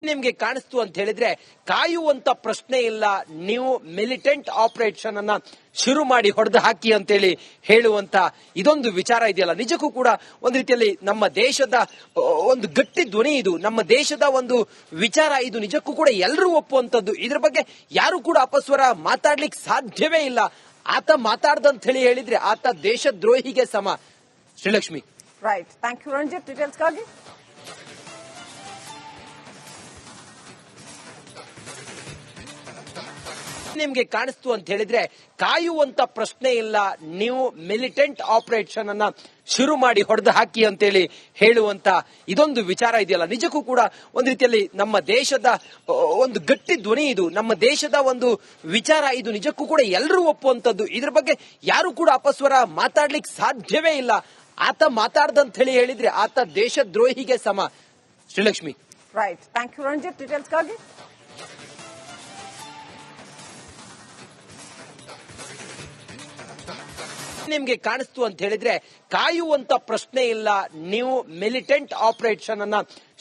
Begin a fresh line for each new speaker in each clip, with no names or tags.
ನಿಮ್ಗೆ ಕಾಣಿಸ್ತು ಅಂತ ಹೇಳಿದ್ರೆ ಕಾಯುವಂತ ಪ್ರಶ್ನೆ ಇಲ್ಲ, ನೀವು ಮಿಲಿಟೆಂಟ್ ಆಪರೇಷನ್ ಅನ್ನ ಶುರು ಮಾಡಿ ಹೊಡೆದು ಹಾಕಿ ಅಂತೇಳಿ ಹೇಳುವಂತ ಇದೊಂದು ವಿಚಾರ ಇದೆಯಲ್ಲ, ನಿಜಕ್ಕೂ ಕೂಡ ಒಂದು ರೀತಿಯಲ್ಲಿ ನಮ್ಮ ದೇಶದ ಒಂದು ಗಟ್ಟಿ ಧ್ವನಿ ಇದು, ನಮ್ಮ ದೇಶದ ಒಂದು ವಿಚಾರ ಇದು, ನಿಜಕ್ಕೂ ಕೂಡ ಎಲ್ಲರೂ ಒಪ್ಪುವಂತದ್ದು. ಇದ್ರ ಬಗ್ಗೆ ಯಾರು ಕೂಡ ಅಪಸ್ವರ ಮಾತಾಡ್ಲಿಕ್ಕೆ ಸಾಧ್ಯವೇ ಇಲ್ಲ. ಆತ ಮಾತಾಡ್ದಂತ ಹೇಳಿದ್ರೆ ಆತ ದೇಶದ್ರೋಹಿಗೆ ಸಮ. Srilakshmi.
Right, thank you Ranjith. ಡೀಟೇಲ್ಸ್ಗಾಗಿ
ನಿಮ್ಗೆ ಕಾಣಿಸ್ತು ಅಂತ ಹೇಳಿದ್ರೆ ಕಾಯುವಂತ ಪ್ರಶ್ನೆ ಇಲ್ಲ, ನೀವು ಮಿಲಿಟೆಂಟ್ ಆಪರೇಷನ್ ಅನ್ನ ಶುರು ಮಾಡಿ ಹೊಡೆದು ಹಾಕಿ ಅಂತೇಳಿ ಹೇಳುವಂತ ಇದೊಂದು ವಿಚಾರ ಇದೆಯಲ್ಲ, ನಿಜಕ್ಕೂ ಕೂಡ ಒಂದು ರೀತಿಯಲ್ಲಿ ನಮ್ಮ ದೇಶದ ಒಂದು ಗಟ್ಟಿ ಧ್ವನಿ ಇದು, ನಮ್ಮ ದೇಶದ ಒಂದು ವಿಚಾರ ಇದು, ನಿಜಕ್ಕೂ ಕೂಡ ಎಲ್ಲರೂ ಒಪ್ಪುವಂತದ್ದು. ಇದ್ರ ಬಗ್ಗೆ ಯಾರು ಕೂಡ ಅಪಸ್ವರ ಮಾತಾಡ್ಲಿಕ್ಕೆ ಸಾಧ್ಯವೇ ಇಲ್ಲ. ಆತ ಮಾತಾಡ್ದಂತ ಹೇಳಿದ್ರೆ ಆತ ದೇಶದ್ರೋಹಿಗೆ ಸಮ. Srilakshmi.
Right, thank you Ranjith. ಡೀಟೇಲ್ಸ್ಗಾಗಿ
ನಿಮ್ಗೆ ಕಾಣಿಸ್ತು ಅಂತ ಹೇಳಿದ್ರೆ ಕಾಯುವಂತ ಪ್ರಶ್ನೆ ಇಲ್ಲ, ನೀವು ಮಿಲಿಟೆಂಟ್ ಆಪರೇಷನ್ ಅನ್ನ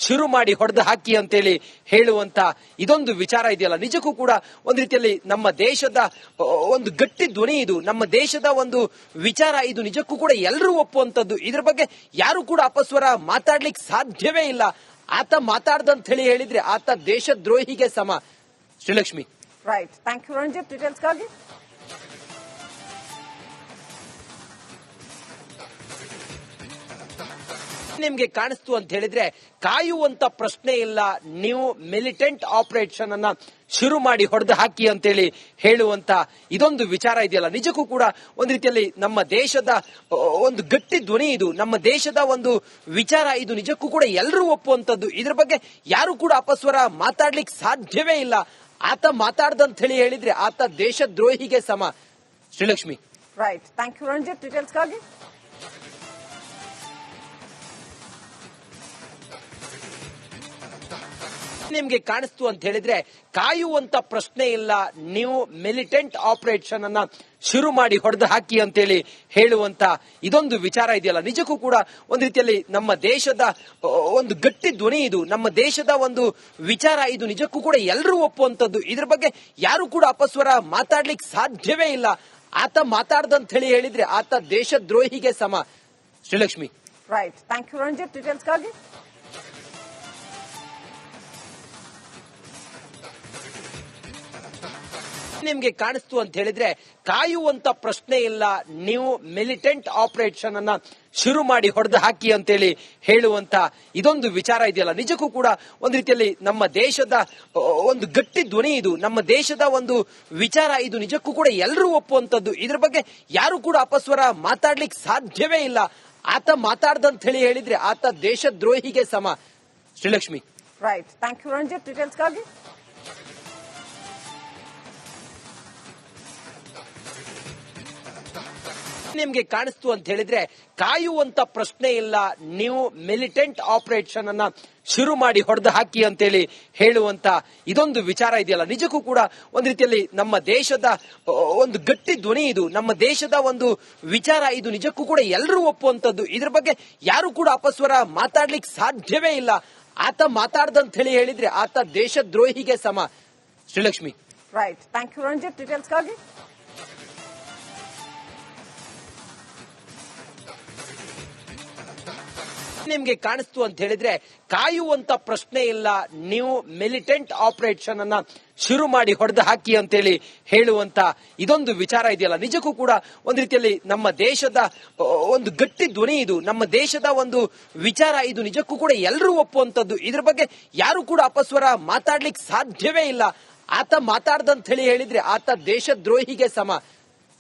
ಶುರು ಮಾಡಿ ಹೊಡೆದು ಹಾಕಿ ಅಂತೇಳಿ ಹೇಳುವಂತ ಇದೊಂದು ವಿಚಾರ ಇದೆಯಲ್ಲ, ನಿಜಕ್ಕೂ ಕೂಡ ಒಂದು ರೀತಿಯಲ್ಲಿ ನಮ್ಮ ದೇಶದ ಒಂದು ಗಟ್ಟಿ ಧ್ವನಿ ಇದು, ನಮ್ಮ ದೇಶದ ಒಂದು ವಿಚಾರ ಇದು, ನಿಜಕ್ಕೂ ಕೂಡ ಎಲ್ಲರೂ ಒಪ್ಪುವಂತದ್ದು. ಇದ್ರ ಬಗ್ಗೆ ಯಾರು ಕೂಡ ಅಪಸ್ವರ ಮಾತಾಡ್ಲಿಕ್ಕೆ ಸಾಧ್ಯವೇ ಇಲ್ಲ. ಆತ ಮಾತಾಡ್ದಂತ ಹೇಳಿದ್ರೆ ಆತ ದೇಶದ್ರೋಹಿಗೆ ಸಮ. Srilakshmi.
Right, thank you Ranjith. ಡೀಟೇಲ್ಸ್ಗಾಗಿ
ನಿಮ್ಗೆ ಕಾಣಿಸ್ತು ಅಂತ ಹೇಳಿದ್ರೆ ಕಾಯುವಂತ ಪ್ರಶ್ನೆ ಇಲ್ಲ, ನೀವು ಮಿಲಿಟೆಂಟ್ ಆಪರೇಷನ್ ಅನ್ನ ಶುರು ಮಾಡಿ ಹೊಡೆದು ಹಾಕಿ ಅಂತೇಳಿ ಹೇಳುವಂತ ಇದೊಂದು ವಿಚಾರ ಇದೆಯಲ್ಲ, ನಿಜಕ್ಕೂ ಕೂಡ ಒಂದು ರೀತಿಯಲ್ಲಿ ನಮ್ಮ ದೇಶದ ಒಂದು ಗಟ್ಟಿ ಧ್ವನಿ ಇದು, ನಮ್ಮ ದೇಶದ ಒಂದು ವಿಚಾರ ಇದು, ನಿಜಕ್ಕೂ ಕೂಡ ಎಲ್ಲರೂ ಒಪ್ಪುವಂತದ್ದು. ಇದ್ರ ಬಗ್ಗೆ ಯಾರು ಕೂಡ ಅಪಸ್ವರ ಮಾತಾಡ್ಲಿಕ್ಕೆ ಸಾಧ್ಯವೇ ಇಲ್ಲ. ಆತ ಮಾತಾಡ್ದಂತ ಹೇಳಿದ್ರೆ ಆತ ದೇಶದ್ರೋಹಿಗೆ ಸಮ. Srilakshmi.
Right, thank you Ranjith. ಡೀಟೇಲ್ಸ್ಗಾಗಿ
ನಿಮ್ಗೆ ಕಾಣಿಸ್ತು ಅಂತ ಹೇಳಿದ್ರೆ ಕಾಯುವಂತ ಪ್ರಶ್ನೆ ಇಲ್ಲ, ನೀವು ಮಿಲಿಟೆಂಟ್ ಆಪರೇಷನ್ ಅನ್ನ ಶುರು ಮಾಡಿ ಹೊಡೆದು ಹಾಕಿ ಅಂತೇಳಿ ಹೇಳುವಂತ ಇದೊಂದು ವಿಚಾರ ಇದೆಯಲ್ಲ, ನಿಜಕ್ಕೂ ಕೂಡ ಒಂದು ರೀತಿಯಲ್ಲಿ ನಮ್ಮ ದೇಶದ ಒಂದು ಗಟ್ಟಿ ಧ್ವನಿ ಇದು, ನಮ್ಮ ದೇಶದ ಒಂದು ವಿಚಾರ ಇದು, ನಿಜಕ್ಕೂ ಕೂಡ ಎಲ್ಲರೂ ಒಪ್ಪುವಂತದ್ದು. ಇದ್ರ ಬಗ್ಗೆ ಯಾರು ಕೂಡ ಅಪಸ್ವರ ಮಾತಾಡ್ಲಿಕ್ಕೆ ಸಾಧ್ಯವೇ ಇಲ್ಲ. ಆತ ಮಾತಾಡ್ದಂತ ಹೇಳಿದ್ರೆ ಆತ ದೇಶದ್ರೋಹಿಗೆ ಸಮ. Srilakshmi.
Right, thank you Ranjith. ಡೀಟೇಲ್ಸ್ಗಾಗಿ
ನಿಮ್ಗೆ ಕಾಣಿಸ್ತು ಅಂತ ಹೇಳಿದ್ರೆ ಕಾಯುವಂತ ಪ್ರಶ್ನೆ ಇಲ್ಲ, ನೀವು ಮಿಲಿಟೆಂಟ್ ಆಪರೇಷನ್ ಅನ್ನ ಶುರು ಮಾಡಿ ಹೊಡೆದು ಹಾಕಿ ಅಂತೇಳಿ ಹೇಳುವಂತ ಇದೊಂದು ವಿಚಾರ ಇದೆಯಲ್ಲ, ನಿಜಕ್ಕೂ ಕೂಡ ಒಂದು ರೀತಿಯಲ್ಲಿ ನಮ್ಮ ದೇಶದ ಒಂದು ಗಟ್ಟಿ ಧ್ವನಿ ಇದು, ನಮ್ಮ ದೇಶದ ಒಂದು ವಿಚಾರ ಇದು, ನಿಜಕ್ಕೂ ಕೂಡ ಎಲ್ಲರೂ ಒಪ್ಪುವಂತದ್ದು. ಇದ್ರ ಬಗ್ಗೆ ಯಾರು ಕೂಡ ಅಪಸ್ವರ ಮಾತಾಡ್ಲಿಕ್ಕೆ ಸಾಧ್ಯವೇ ಇಲ್ಲ. ಆತ ಮಾತಾಡ್ದಂತ ಹೇಳಿದ್ರೆ ಆತ ದೇಶದ್ರೋಹಿಗೆ ಸಮ. Srilakshmi.
Right, thank you Ranjith. ಡೀಟೇಲ್ಸ್ಗಾಗಿ
ನಿಮ್ಗೆ ಕಾಣಿಸ್ತು ಅಂತ ಹೇಳಿದ್ರೆ ಕಾಯುವಂತ ಪ್ರಶ್ನೆ ಇಲ್ಲ, ನೀವು ಮಿಲಿಟೆಂಟ್ ಆಪರೇಷನ್ ಅನ್ನ ಶುರು ಮಾಡಿ ಹೊಡೆದು ಹಾಕಿ ಅಂತೇಳಿ ಹೇಳುವಂತ ಇದೊಂದು ವಿಚಾರ ಇದೆಯಲ್ಲ, ನಿಜಕ್ಕೂ ಕೂಡ ಒಂದು ರೀತಿಯಲ್ಲಿ ನಮ್ಮ ದೇಶದ ಒಂದು ಗಟ್ಟಿ ಧ್ವನಿ ಇದು, ನಮ್ಮ ದೇಶದ ಒಂದು ವಿಚಾರ ಇದು, ನಿಜಕ್ಕೂ ಕೂಡ ಎಲ್ಲರೂ ಒಪ್ಪುವಂತದ್ದು. ಇದ್ರ ಬಗ್ಗೆ ಯಾರು ಕೂಡ ಅಪಸ್ವರ ಮಾತಾಡ್ಲಿಕ್ಕೆ ಸಾಧ್ಯವೇ ಇಲ್ಲ. ಆತ ಮಾತಾಡ್ದಂತ ಹೇಳಿದ್ರೆ ಆತ ದೇಶದ್ರೋಹಿಗೆ ಸಮ. Srilakshmi.
Right, thank you Ranjith. ಡೀಟೇಲ್ಸ್ಗಾಗಿ
ನಿಮ್ಗೆ ಕಾಣಿಸ್ತು ಅಂತ ಹೇಳಿದ್ರೆ ಕಾಯುವಂತ ಪ್ರಶ್ನೆ ಇಲ್ಲ, ನೀವು ಮಿಲಿಟೆಂಟ್ ಆಪರೇಷನ್ ಅನ್ನ ಶುರು ಮಾಡಿ ಹೊಡೆದು ಹಾಕಿ ಅಂತೇಳಿ ಹೇಳುವಂತ ಇದೊಂದು ವಿಚಾರ ಇದೆಯಲ್ಲ, ನಿಜಕ್ಕೂ ಕೂಡ ಒಂದು ರೀತಿಯಲ್ಲಿ ನಮ್ಮ ದೇಶದ ಒಂದು ಗಟ್ಟಿ ಧ್ವನಿ ಇದು, ನಮ್ಮ ದೇಶದ ಒಂದು ವಿಚಾರ ಇದು, ನಿಜಕ್ಕೂ ಕೂಡ ಎಲ್ಲರೂ ಒಪ್ಪುವಂತದ್ದು. ಇದ್ರ ಬಗ್ಗೆ ಯಾರು ಕೂಡ ಅಪಸ್ವರ ಮಾತಾಡ್ಲಿಕ್ಕೆ ಸಾಧ್ಯವೇ ಇಲ್ಲ. ಆತ ಮಾತಾಡ್ದಂತ ಹೇಳಿದ್ರೆ ಆತ ದೇಶದ್ರೋಹಿಗೆ ಸಮ.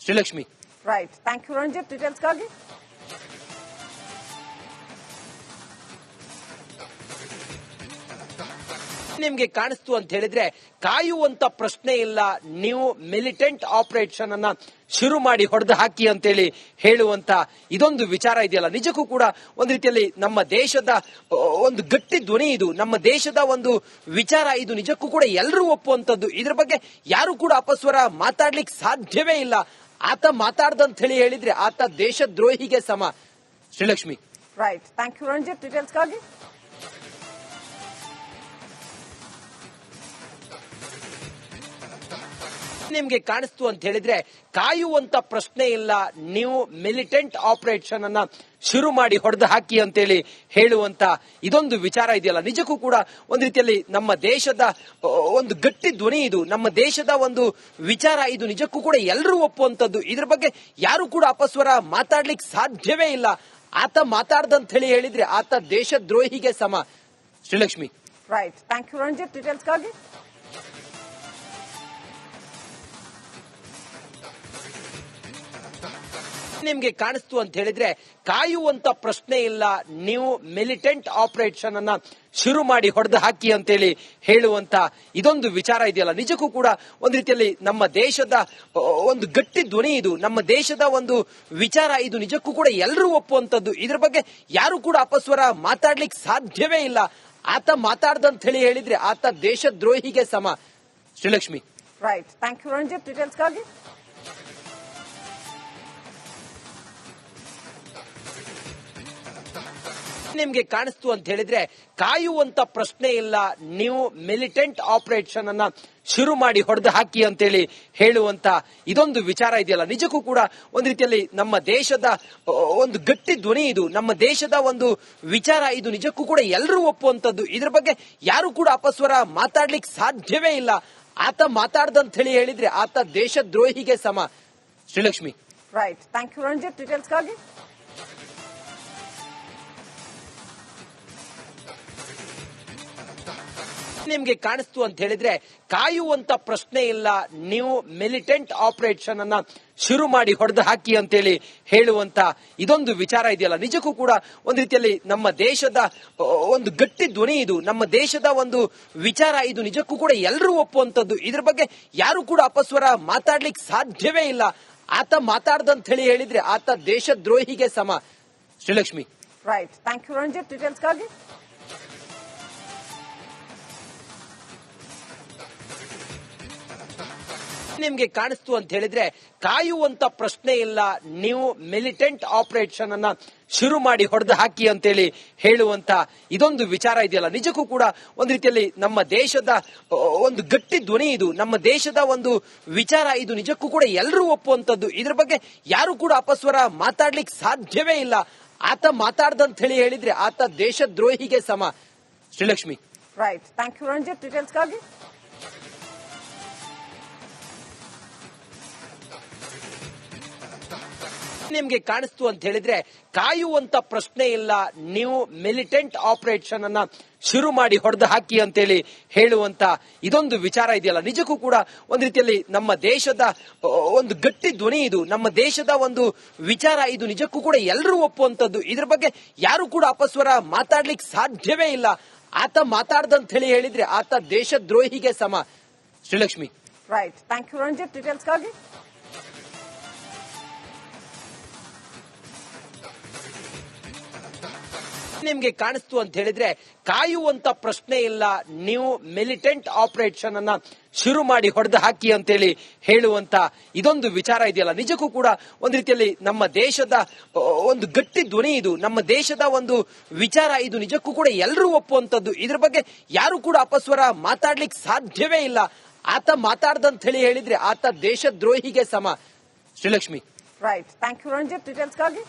Srilakshmi.
Right, thank you Ranjith. ಡೀಟೇಲ್ಸ್ಗಾಗಿ
ನಿಮ್ಗೆ ಕಾಣಿಸ್ತು ಅಂತ ಹೇಳಿದ್ರೆ ಕಾಯುವಂತ ಪ್ರಶ್ನೆ ಇಲ್ಲ, ನೀವು ಮಿಲಿಟೆಂಟ್ ಆಪರೇಷನ್ ಅನ್ನ ಶುರು ಮಾಡಿ ಹೊಡೆದು ಹಾಕಿ ಅಂತೇಳಿ ಹೇಳುವಂತ ಇದೊಂದು ವಿಚಾರ ಇದೆಯಲ್ಲ, ನಿಜಕ್ಕೂ ಕೂಡ ಒಂದು ರೀತಿಯಲ್ಲಿ ನಮ್ಮ ದೇಶದ ಒಂದು ಗಟ್ಟಿ ಧ್ವನಿ ಇದು, ನಮ್ಮ ದೇಶದ ಒಂದು ವಿಚಾರ ಇದು, ನಿಜಕ್ಕೂ ಕೂಡ ಎಲ್ಲರೂ ಒಪ್ಪುವಂತದ್ದು. ಇದ್ರ ಬಗ್ಗೆ ಯಾರು ಕೂಡ ಅಪಸ್ವರ ಮಾತಾಡ್ಲಿಕ್ಕೆ ಸಾಧ್ಯವೇ ಇಲ್ಲ. ಆತ ಮಾತಾಡ್ದಂತ ಹೇಳಿದ್ರೆ ಆತ ದೇಶದ್ರೋಹಿಗೆ ಸಮ. Srilakshmi.
Right, thank you Ranjith. ಡೀಟೇಲ್ಸ್ಗಾಗಿ
ನಿಮ್ಗೆ ಕಾಣಿಸ್ತು ಅಂತ ಹೇಳಿದ್ರೆ ಕಾಯುವಂತ ಪ್ರಶ್ನೆ ಇಲ್ಲ, ನೀವು ಮಿಲಿಟೆಂಟ್ ಆಪರೇಷನ್ ಅನ್ನ ಶುರು ಮಾಡಿ ಹೊಡೆದು ಹಾಕಿ ಅಂತೇಳಿ ಹೇಳುವಂತ ಇದೊಂದು ವಿಚಾರ ಇದೆಯಲ್ಲ, ನಿಜಕ್ಕೂ ಕೂಡ ಒಂದ್ ರೀತಿಯಲ್ಲಿ ನಮ್ಮ ದೇಶದ ಒಂದು ಗಟ್ಟಿ ಧ್ವನಿ ಇದು, ನಮ್ಮ ದೇಶದ ಒಂದು ವಿಚಾರ ಇದು, ನಿಜಕ್ಕೂ ಕೂಡ ಎಲ್ಲರೂ ಒಪ್ಪುವಂತದ್ದು. ಇದ್ರ ಬಗ್ಗೆ ಯಾರು ಕೂಡ ಅಪಸ್ವರ ಮಾತಾಡ್ಲಿಕ್ಕೆ ಸಾಧ್ಯವೇ ಇಲ್ಲ. ಆತ ಮಾತಾಡ್ದಂತ ಹೇಳಿದ್ರೆ ಆತ ದೇಶದ್ರೋಹಿಗೆ ಸಮ. Srilakshmi.
Right. Thank you, Ranjit. Details ಗಾಗಿ
ನಿಮ್ಗೆ ಕಾಣಿಸ್ತು ಅಂತ ಹೇಳಿದ್ರೆ ಕಾಯುವಂತ ಪ್ರಶ್ನೆ ಇಲ್ಲ, ನೀವು ಮಿಲಿಟೆಂಟ್ ಆಪರೇಷನ್ ಅನ್ನ ಶುರು ಮಾಡಿ ಹೊಡೆದು ಹಾಕಿ ಅಂತೇಳಿ ಹೇಳುವಂತ ಇದೊಂದು ವಿಚಾರ ಇದೆಯಲ್ಲ, ನಿಜಕ್ಕೂ ಕೂಡ ಒಂದ್ ರೀತಿಯಲ್ಲಿ ನಮ್ಮ ದೇಶದ ಒಂದು ಗಟ್ಟಿ ಧ್ವನಿ ಇದು, ನಮ್ಮ ದೇಶದ ಒಂದು ವಿಚಾರ ಇದು, ನಿಜಕ್ಕೂ ಕೂಡ ಎಲ್ಲರೂ ಒಪ್ಪುವಂತದ್ದು. ಇದ್ರ ಬಗ್ಗೆ ಯಾರು ಕೂಡ ಅಪಸ್ವರ ಮಾತಾಡ್ಲಿಕ್ಕೆ ಸಾಧ್ಯವೇ ಇಲ್ಲ. ಆತ ಮಾತಾಡ್ದಂತ ಹೇಳಿದ್ರೆ ಆತ ದೇಶದ್ರೋಹಿಗೆ ಸಮ. Srilakshmi.
Right. Thank you, Ranjit. Details ಗಾಗಿ
ನಿಮ್ಗೆ ಕಾಣಿಸ್ತು ಅಂತ ಹೇಳಿದ್ರೆ ಕಾಯುವಂತ ಪ್ರಶ್ನೆ ಇಲ್ಲ, ನೀವು ಮಿಲಿಟೆಂಟ್ ಆಪರೇಷನ್ ಅನ್ನ ಶುರು ಮಾಡಿ ಹೊಡೆದು ಹಾಕಿ ಅಂತೇಳಿ ಹೇಳುವಂತ ಇದೊಂದು ವಿಚಾರ ಇದೆಯಲ್ಲ, ನಿಜಕ್ಕೂ ಕೂಡ ಒಂದ್ ರೀತಿಯಲ್ಲಿ ನಮ್ಮ ದೇಶದ ಒಂದು ಗಟ್ಟಿ ಧ್ವನಿ ಇದು, ನಮ್ಮ ದೇಶದ ಒಂದು ವಿಚಾರ ಇದು, ನಿಜಕ್ಕೂ ಕೂಡ ಎಲ್ಲರೂ ಒಪ್ಪುವಂತದ್ದು. ಇದ್ರ ಬಗ್ಗೆ ಯಾರು ಕೂಡ ಅಪಸ್ವರ ಮಾತಾಡ್ಲಿಕ್ಕೆ ಸಾಧ್ಯವೇ ಇಲ್ಲ. ಆತ ಮಾತಾಡ್ದಂತ ಹೇಳಿದ್ರೆ ಆತ ದೇಶದ್ರೋಹಿಗೆ ಸಮ. Srilakshmi.
Right. Thank you, Ranjit. Details ಗಾಗಿ
ನಿಮ್ಗೆ ಕಾಣಿಸ್ತು ಅಂತ ಹೇಳಿದ್ರೆ ಕಾಯುವಂತ ಪ್ರಶ್ನೆ ಇಲ್ಲ, ನೀವು ಮಿಲಿಟೆಂಟ್ ಆಪರೇಷನ್ ಅನ್ನ ಶುರು ಮಾಡಿ ಹೊಡೆದು ಹಾಕಿ ಅಂತೇಳಿ ಹೇಳುವಂತ ಇದೊಂದು ವಿಚಾರ ಇದೆಯಲ್ಲ, ನಿಜಕ್ಕೂ ಕೂಡ ಒಂದ್ ರೀತಿಯಲ್ಲಿ ನಮ್ಮ ದೇಶದ ಒಂದು ಗಟ್ಟಿ ಧ್ವನಿ ಇದು, ನಮ್ಮ ದೇಶದ ಒಂದು ವಿಚಾರ ಇದು, ನಿಜಕ್ಕೂ ಕೂಡ ಎಲ್ಲರೂ ಒಪ್ಪುವಂತದ್ದು. ಇದ್ರ ಬಗ್ಗೆ ಯಾರು ಕೂಡ ಅಪಸ್ವರ ಮಾತಾಡ್ಲಿಕ್ಕೆ ಸಾಧ್ಯವೇ ಇಲ್ಲ. ಆತ ಮಾತಾಡ್ದಂತ ಹೇಳಿದ್ರೆ ಆತ ದೇಶದ್ರೋಹಿಗೆ ಸಮ. Srilakshmi.
Right. Thank you, Ranjit. Details ಗಾಗಿ
ನಿಮ್ಗೆ ಕಾಣಿಸ್ತು ಅಂತ ಹೇಳಿದ್ರೆ ಕಾಯುವಂತ ಪ್ರಶ್ನೆ ಇಲ್ಲ, ನೀವು ಮಿಲಿಟೆಂಟ್ ಆಪರೇಷನ್ ಅನ್ನ ಶುರು ಮಾಡಿ ಹೊಡೆದು ಹಾಕಿ ಅಂತೇಳಿ ಹೇಳುವಂತ ಇದೊಂದು ವಿಚಾರ ಇದೆಯಲ್ಲ, ನಿಜಕ್ಕೂ ಕೂಡ ಒಂದ್ ರೀತಿಯಲ್ಲಿ ನಮ್ಮ ದೇಶದ ಒಂದು ಗಟ್ಟಿ ಧ್ವನಿ ಇದು, ನಮ್ಮ ದೇಶದ ಒಂದು ವಿಚಾರ ಇದು, ನಿಜಕ್ಕೂ ಕೂಡ ಎಲ್ಲರೂ ಒಪ್ಪುವಂತದ್ದು. ಇದ್ರ ಬಗ್ಗೆ ಯಾರು ಕೂಡ ಅಪಸ್ವರ ಮಾತಾಡ್ಲಿಕ್ಕೆ ಸಾಧ್ಯವೇ ಇಲ್ಲ. ಆತ ಮಾತಾಡ್ದಂತ ಹೇಳಿದ್ರೆ ಆತ ದೇಶದ್ರೋಹಿಗೆ ಸಮ. Srilakshmi.
Right. Thank you, Ranjit. Details ಗಾಗಿ
ನಿಮ್ಗೆ ಕಾಣಿಸ್ತು ಅಂತ ಹೇಳಿದ್ರೆ ಕಾಯುವಂತ ಪ್ರಶ್ನೆ ಇಲ್ಲ, ನೀವು ಮಿಲಿಟೆಂಟ್ ಆಪರೇಷನ್ ಅನ್ನ ಶುರು ಮಾಡಿ ಹೊಡೆದು ಹಾಕಿ ಅಂತೇಳಿ ಹೇಳುವಂತ ಇದೊಂದು ವಿಚಾರ ಇದೆಯಲ್ಲ, ನಿಜಕ್ಕೂ ಕೂಡ ಒಂದ್ ರೀತಿಯಲ್ಲಿ ನಮ್ಮ ದೇಶದ ಒಂದು ಗಟ್ಟಿ ಧ್ವನಿ ಇದು, ನಮ್ಮ ದೇಶದ ಒಂದು ವಿಚಾರ ಇದು, ನಿಜಕ್ಕೂ ಕೂಡ ಎಲ್ಲರೂ ಒಪ್ಪುವಂತದ್ದು. ಇದ್ರ ಬಗ್ಗೆ ಯಾರು ಕೂಡ ಅಪಸ್ವರ ಮಾತಾಡ್ಲಿಕ್ಕೆ ಸಾಧ್ಯವೇ ಇಲ್ಲ. ಆತ ಮಾತಾಡ್ದಂತ ಹೇಳಿದ್ರೆ ಆತ ದೇಶದ್ರೋಹಿಗೆ ಸಮ. Srilakshmi.
Right. Thank you, Ranjit. Details ಗಾಗಿ
ನಿಮ್ಗೆ ಕಾಣಿಸ್ತು ಅಂತ ಹೇಳಿದ್ರೆ ಕಾಯುವಂತ ಪ್ರಶ್ನೆ ಇಲ್ಲ, ನೀವು ಮಿಲಿಟೆಂಟ್ ಆಪರೇಷನ್ ಅನ್ನ ಶುರು ಮಾಡಿ ಹೊಡೆದು ಹಾಕಿ ಅಂತೇಳಿ ಹೇಳುವಂತ ಇದೊಂದು ವಿಚಾರ ಇದೆಯಲ್ಲ, ನಿಜಕ್ಕೂ ಕೂಡ ಒಂದ್ ರೀತಿಯಲ್ಲಿ ನಮ್ಮ ದೇಶದ ಒಂದು ಗಟ್ಟಿ ಧ್ವನಿ ಇದು, ನಮ್ಮ ದೇಶದ ಒಂದು ವಿಚಾರ ಇದು, ನಿಜಕ್ಕೂ ಕೂಡ ಎಲ್ಲರೂ ಒಪ್ಪುವಂತದ್ದು. ಇದ್ರ ಬಗ್ಗೆ ಯಾರು ಕೂಡ ಅಪಸ್ವರ ಮಾತಾಡ್ಲಿಕ್ಕೆ ಸಾಧ್ಯವೇ ಇಲ್ಲ. ಆತ ಮಾತಾಡ್ದಂತ ಹೇಳಿದ್ರೆ ಆತ ದೇಶದ್ರೋಹಿಗೆ ಸಮ. Srilakshmi.
Right. Thank you, Ranjit. Details ಗಾಗಿ